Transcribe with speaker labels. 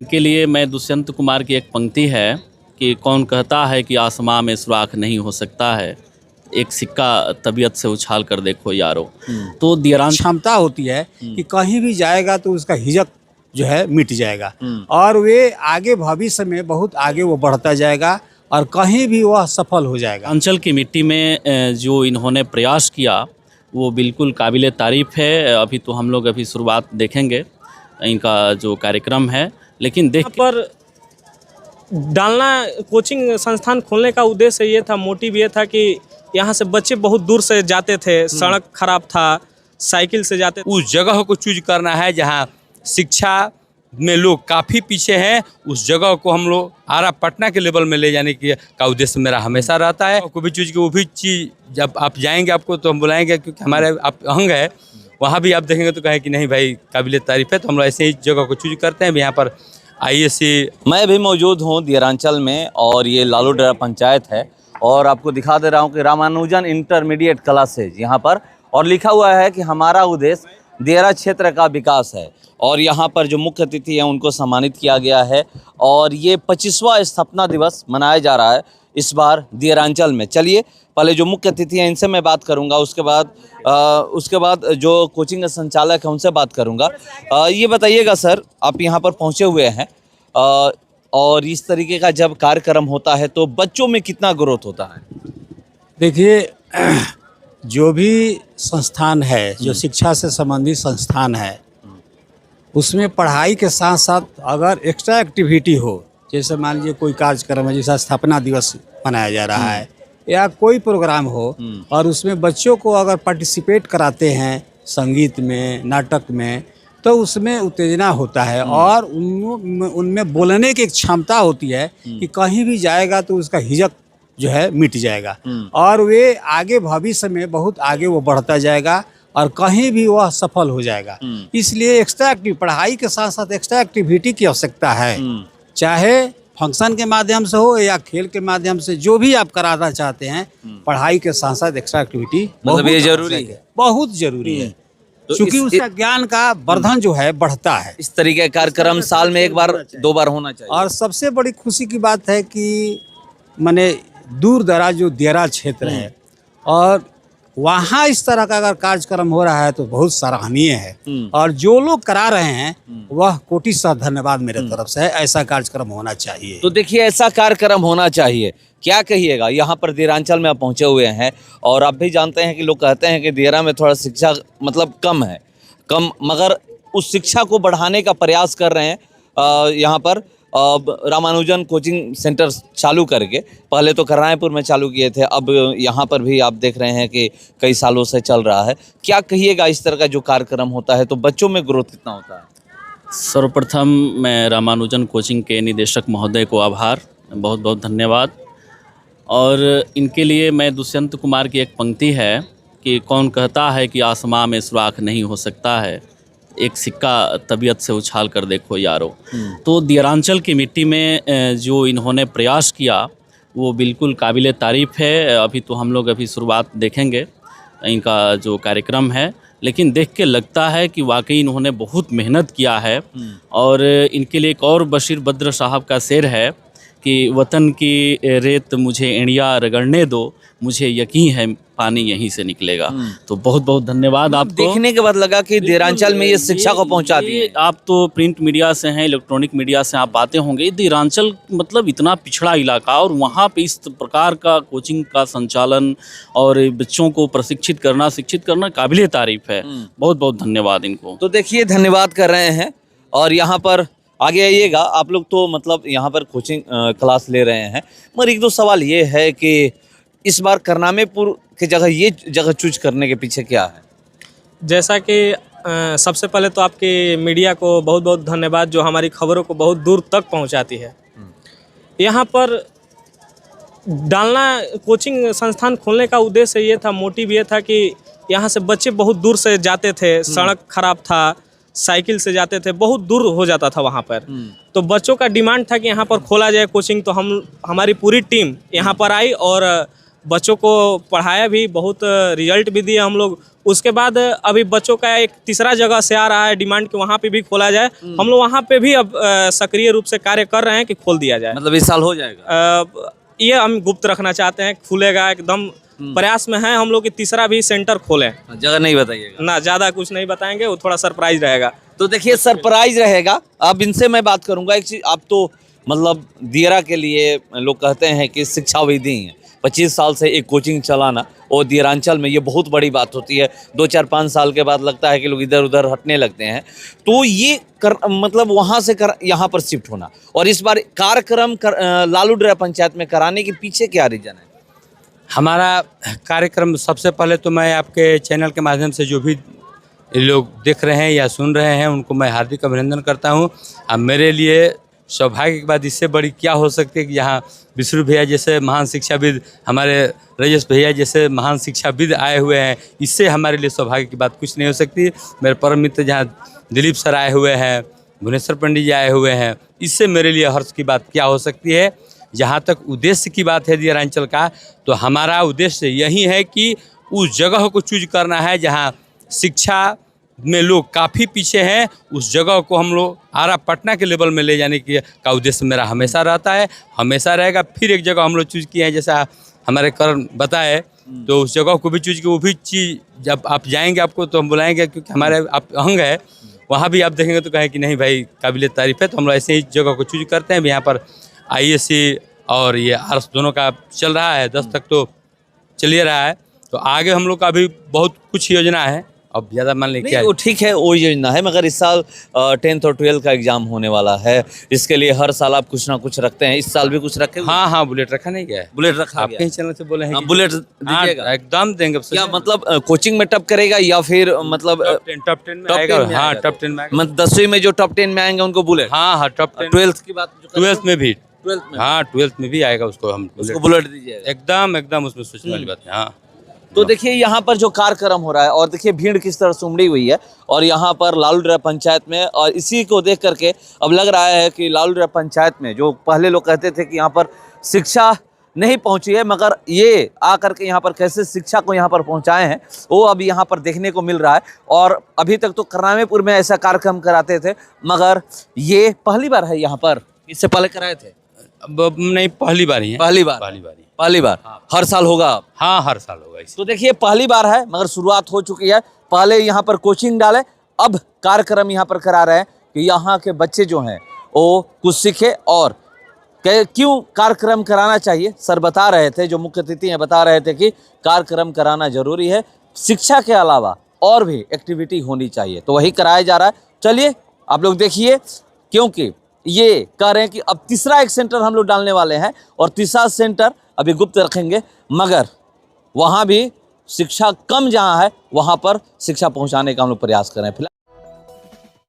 Speaker 1: के लिए मैं दुष्यंत कुमार की एक पंक्ति है कि कौन कहता है कि आसमां में सुराख नहीं हो सकता है, एक सिक्का तबीयत से उछाल कर देखो यारो। तो दियरान
Speaker 2: क्षमता होती है कि कहीं भी जाएगा तो उसका हिजक जो है मिट जाएगा और वे आगे भविष्य में बहुत आगे वो बढ़ता जाएगा और कहीं भी वह सफल हो जाएगा।
Speaker 1: अंचल की मिट्टी में जो इन्होंने प्रयास किया वो बिल्कुल काबिले तारीफ़ है। अभी तो हम लोग अभी शुरुआत देखेंगे इनका जो कार्यक्रम है, लेकिन देख
Speaker 3: पर डालना कोचिंग संस्थान खोलने का उद्देश्य ये था, मोटिव ये था कि यहाँ से बच्चे बहुत दूर से जाते थे, सड़क खराब था, साइकिल से जाते थे।
Speaker 4: उस जगह को चूज करना है जहाँ शिक्षा में लोग काफ़ी पीछे हैं, उस जगह को हम लोग आरा पटना के लेवल में ले जाने का उद्देश्य मेरा हमेशा रहता है। कोई भी चीज़ की वो भी चीज़ जब आप जाएंगे आपको तो हम बुलाएंगे, क्योंकि हमारे आप अंग है, वहाँ भी आप देखेंगे तो कहें कि नहीं भाई काबिल तारीफ़ है। तो हम लोग ऐसे ही जगह को चूज करते हैं। यहाँ पर आइए।
Speaker 5: मैं भी मौजूद हूँ दियरांचल में और ये लालूडरा पंचायत है और आपको दिखा दे रहा हूँ कि रामानुजन इंटरमीडिएट क्लासेज यहाँ पर, और लिखा हुआ है कि हमारा उद्देश्य दियरा क्षेत्र का विकास है। और यहाँ पर जो मुख्य अतिथि हैं उनको सम्मानित किया गया है और ये 25वां स्थापना दिवस मनाया जा रहा है इस बार दियरांचल में। चलिए पहले जो मुख्य अतिथि हैं इनसे मैं बात करूंगा, उसके बाद जो कोचिंग संचालक हैं उनसे बात करूंगा। ये बताइएगा सर, आप यहाँ पर पहुँचे हुए हैं और इस तरीके का जब कार्यक्रम होता है तो बच्चों में कितना ग्रोथ होता है?
Speaker 2: देखिए, जो भी संस्थान है, जो शिक्षा से संबंधित संस्थान है, उसमें पढ़ाई के साथ साथ अगर एक्स्ट्रा एक्टिविटी हो, जैसे मान लीजिए कोई कार्यक्रम है, जैसा स्थापना दिवस मनाया जा रहा है या कोई प्रोग्राम हो और उसमें बच्चों को अगर पार्टिसिपेट कराते हैं संगीत में, नाटक में, तो उसमें उत्तेजना होता है और उनमें बोलने की एक क्षमता होती है कि कहीं भी जाएगा तो उसका हिजक जो है मिट जाएगा और वे आगे भविष्य में बहुत आगे वो बढ़ता जाएगा और कहीं भी वह सफल हो जाएगा। इसलिए एक्स्ट्रा पढ़ाई के साथ साथ एक्स्ट्रा एक्टिविटी की आवश्यकता है, चाहे फंक्शन के माध्यम से हो या खेल के माध्यम से, जो भी आप कराना चाहते हैं, पढ़ाई के साथ साथ एक्स्ट्रा एक्टिविटी
Speaker 5: मतलब ये जरूरी है,
Speaker 2: बहुत जरूरी है, क्योंकि उसका ज्ञान का वर्धन जो है बढ़ता है।
Speaker 5: इस तरीके का कार्यक्रम साल में एक बार 2 बार होना चाहिए।
Speaker 2: और सबसे बड़ी खुशी की बात है कि माने दूर दराज जो दियरा क्षेत्र है और वहाँ इस तरह का अगर कार्यक्रम हो रहा है तो बहुत सराहनीय है और जो लोग करा रहे हैं वह कोटि सा धन्यवाद मेरे तरफ से है। ऐसा कार्यक्रम होना चाहिए।
Speaker 5: तो देखिए, ऐसा कार्यक्रम होना चाहिए। क्या कहिएगा, यहाँ पर दियरांचल में आप पहुँचे हुए हैं और आप भी जानते हैं कि लोग कहते हैं कि दियरा में थोड़ा शिक्षा मतलब कम, मगर उस शिक्षा को बढ़ाने का प्रयास कर रहे हैं यहाँ पर रामानुजन कोचिंग सेंटर चालू करके। पहले तो करायपुर में चालू किए थे, अब यहाँ पर भी आप देख रहे हैं कि कई सालों से चल रहा है। क्या कहिएगा, इस तरह का जो कार्यक्रम होता है तो बच्चों में ग्रोथ कितना होता है?
Speaker 1: सर्वप्रथम मैं रामानुजन कोचिंग के निदेशक महोदय को आभार, बहुत बहुत धन्यवाद। और इनके लिए मैं दुष्यंत कुमार की एक पंक्ति है कि कौन कहता है कि आसमां में सुराख नहीं हो सकता है, एक सिक्का तबीयत से उछाल कर देखो यारो। तो दियरांचल की मिट्टी में जो इन्होंने प्रयास किया वो बिल्कुल काबिले तारीफ़ है। अभी तो हम लोग अभी शुरुआत देखेंगे इनका जो कार्यक्रम है, लेकिन देख के लगता है कि वाकई इन्होंने बहुत मेहनत किया है। और इनके लिए एक और बशीर बद्र साहब का शेर है कि वतन की रेत मुझे एड़िया रगड़ने दो, मुझे यकीन है पानी यहीं से निकलेगा। तो बहुत बहुत धन्यवाद आपको।
Speaker 5: देखने के बाद लगा कि दियरांचल में ये शिक्षा को पहुंचा दिए।
Speaker 1: आप तो प्रिंट मीडिया से हैं, इलेक्ट्रॉनिक मीडिया से आप बातें होंगे। दियरांचल मतलब इतना पिछड़ा इलाका और वहाँ पे इस प्रकार का कोचिंग का संचालन और बच्चों को प्रशिक्षित करना काबिले तारीफ़ है। बहुत बहुत धन्यवाद इनको।
Speaker 5: तो देखिए, धन्यवाद कर रहे हैं और यहाँ पर आगे आइएगा। आप लोग तो मतलब यहाँ पर कोचिंग क्लास ले रहे हैं, मगर 1-2 सवाल ये है कि इस बार करनामेपुर की जगह ये जगह चूज करने के पीछे क्या है?
Speaker 3: जैसा कि सबसे पहले तो आपके मीडिया को बहुत बहुत धन्यवाद, जो हमारी खबरों को बहुत दूर तक पहुंचाती है। यहाँ पर डालना कोचिंग संस्थान खोलने का उद्देश्य ये था, मोटिव ये था कि यहाँ से बच्चे बहुत दूर से जाते थे, सड़क खराब था, साइकिल से जाते थे, बहुत दूर हो जाता था वहाँ पर। तो बच्चों का डिमांड था कि यहाँ पर खोला जाए कोचिंग। तो हमारी पूरी टीम यहाँ पर आई और बच्चों को पढ़ाया भी, बहुत रिजल्ट भी दिए हम लोग। उसके बाद अभी बच्चों का एक तीसरा जगह से आ रहा है डिमांड कि वहाँ पे भी खोला जाए। हम लोग वहाँ पे भी अब सक्रिय रूप से कार्य कर रहे हैं कि खोल दिया जाए।
Speaker 5: मतलब इस साल हो जाएगा?
Speaker 3: ये हम गुप्त रखना चाहते हैं, खुलेगा एकदम। प्रयास में है हम लोग कि तीसरा भी सेंटर खोलें।
Speaker 5: जगह नहीं बताइएगा
Speaker 3: ना, ज़्यादा कुछ नहीं बताएंगे, वो थोड़ा सरप्राइज रहेगा।
Speaker 5: तो देखिए सरप्राइज रहेगा। अब इनसे मैं बात करूंगा एक चीज। आप तो मतलब दियरा के लिए लोग कहते हैं कि शिक्षाविदी हैं, 25 साल से एक कोचिंग चलाना और दियरांचल में ये बहुत बड़ी बात होती है। 2-4-5 साल के बाद लगता है कि लोग इधर उधर हटने लगते हैं। तो ये मतलब वहाँ से यहाँ पर शिफ्ट होना और इस बार कार्यक्रम लालू डेरा पंचायत में कराने के पीछे क्या रीजन है?
Speaker 4: हमारा कार्यक्रम सबसे पहले तो मैं आपके चैनल के माध्यम से जो भी लोग देख रहे हैं या सुन रहे हैं उनको मैं हार्दिक अभिनंदन करता हूं। अब मेरे लिए सौभाग्य की बात इससे बड़ी क्या हो सकती है कि यहाँ विष्णु भैया जैसे महान शिक्षाविद, हमारे राजेश भैया जैसे महान शिक्षाविद आए हुए हैं। इससे हमारे लिए सौभाग्य की बात कुछ नहीं हो सकती। मेरे परम मित्र जहाँ दिलीप सर आए हुए हैं, भुवनेश्वर पंडित जी आए हुए हैं, इससे मेरे लिए हर्ष की बात क्या हो सकती है। जहाँ तक उद्देश्य की बात है दियरांचल का, तो हमारा उद्देश्य यही है कि उस जगह को चूज करना है जहाँ शिक्षा में लोग काफ़ी पीछे हैं। उस जगह को हम लोग आरा पटना के लेवल में ले जाने का उद्देश्य मेरा हमेशा रहता है, हमेशा रहेगा। फिर एक जगह हम लोग चूज किए हैं, जैसा हमारे करण बताए, तो उस जगह को भी चूज किए। वो भी चीज़ जब आप जाएंगे आपको तो हम बुलाएंगे, क्योंकि हमारे आप अंग है, वहाँ भी आप देखेंगे तो कहें कि नहीं भाई काबिल तारीफ़ है। तो हम लोग ऐसे ही जगह को चूज करते हैं। यहाँ पर ISC और ये आर्ट्स दोनों का चल रहा है, 10 तक तो चलिए रहा है। तो आगे हम लोग का भी बहुत कुछ योजना है। अब ज़्यादा मान लें क्या,
Speaker 5: वो ठीक है, वो योजना है, मगर इस साल 10th और 12th का एग्जाम होने वाला है। इसके लिए हर साल आप कुछ ना कुछ रखते हैं। इस साल भी कुछ रखे?
Speaker 4: हाँ, बुलेट रखा नहीं गया है।
Speaker 5: बुलेट रखा
Speaker 4: आपके ही चैनल से बोले हैं कि
Speaker 5: बुलेट
Speaker 4: हाँ,
Speaker 5: दीजिएगा?
Speaker 4: एकदम देंगे।
Speaker 5: क्या मतलब कोचिंग में टॉप करेगा या फिर मतलब
Speaker 4: टॉप 10 में आएगा? हाँ, टॉप 10 में आएगा।
Speaker 5: मतलब 10वीं में जो टॉप 10 में आएंगे उनको बुलेट?
Speaker 4: हाँ, टॉप 10।
Speaker 5: 12th की बात?
Speaker 4: 12th में भी,
Speaker 5: 12th में?
Speaker 4: हाँ 12th में भी आएगा, उसको हम
Speaker 5: बुलेट दीजिएगा?
Speaker 4: एकदम उसमें सोचने वाली बात है। हाँ,
Speaker 5: तो देखिए यहाँ पर जो कार्यक्रम हो रहा है और देखिए भीड़ किस तरह से उमड़ी हुई है और यहाँ पर लालू डेरा पंचायत में, और इसी को देख करके अब लग रहा है कि लालू डेरा पंचायत में जो पहले लोग कहते थे कि यहाँ पर शिक्षा नहीं पहुँची है, मगर ये आकर के यहाँ पर कैसे शिक्षा को यहाँ पर पहुँचाए हैं वो अब यहाँ पर देखने को मिल रहा है। और अभी तक तो करनामेपुर में ऐसा कार्यक्रम कराते थे, मगर ये पहली बार है यहाँ पर? इससे पहले कराए थे?
Speaker 4: अब नहीं, पहली बार ही है।
Speaker 5: पहली बार? पहली बार। हर साल होगा?
Speaker 4: हाँ, हर साल होगा।
Speaker 5: तो देखिए पहली बार है, मगर शुरुआत हो चुकी है। पहले यहाँ पर कोचिंग डाले, अब कार्यक्रम यहाँ पर करा रहे हैं कि यहाँ के बच्चे जो हैं वो कुछ सीखे और क्यों कार्यक्रम कराना चाहिए। सर बता रहे थे, जो मुख्य अतिथि हैं बता रहे थे कि कार्यक्रम कराना जरूरी है, शिक्षा के अलावा और भी एक्टिविटी होनी चाहिए, तो वही कराया जा रहा है। चलिए आप लोग देखिए, क्योंकि ये कह रहे हैं कि अब तीसरा एक सेंटर हम लोग डालने वाले हैं और तीसरा सेंटर अभी गुप्त रखेंगे, मगर वहाँ भी शिक्षा कम जहाँ है वहाँ पर शिक्षा पहुँचाने का हम लोग प्रयास कर रहे हैं।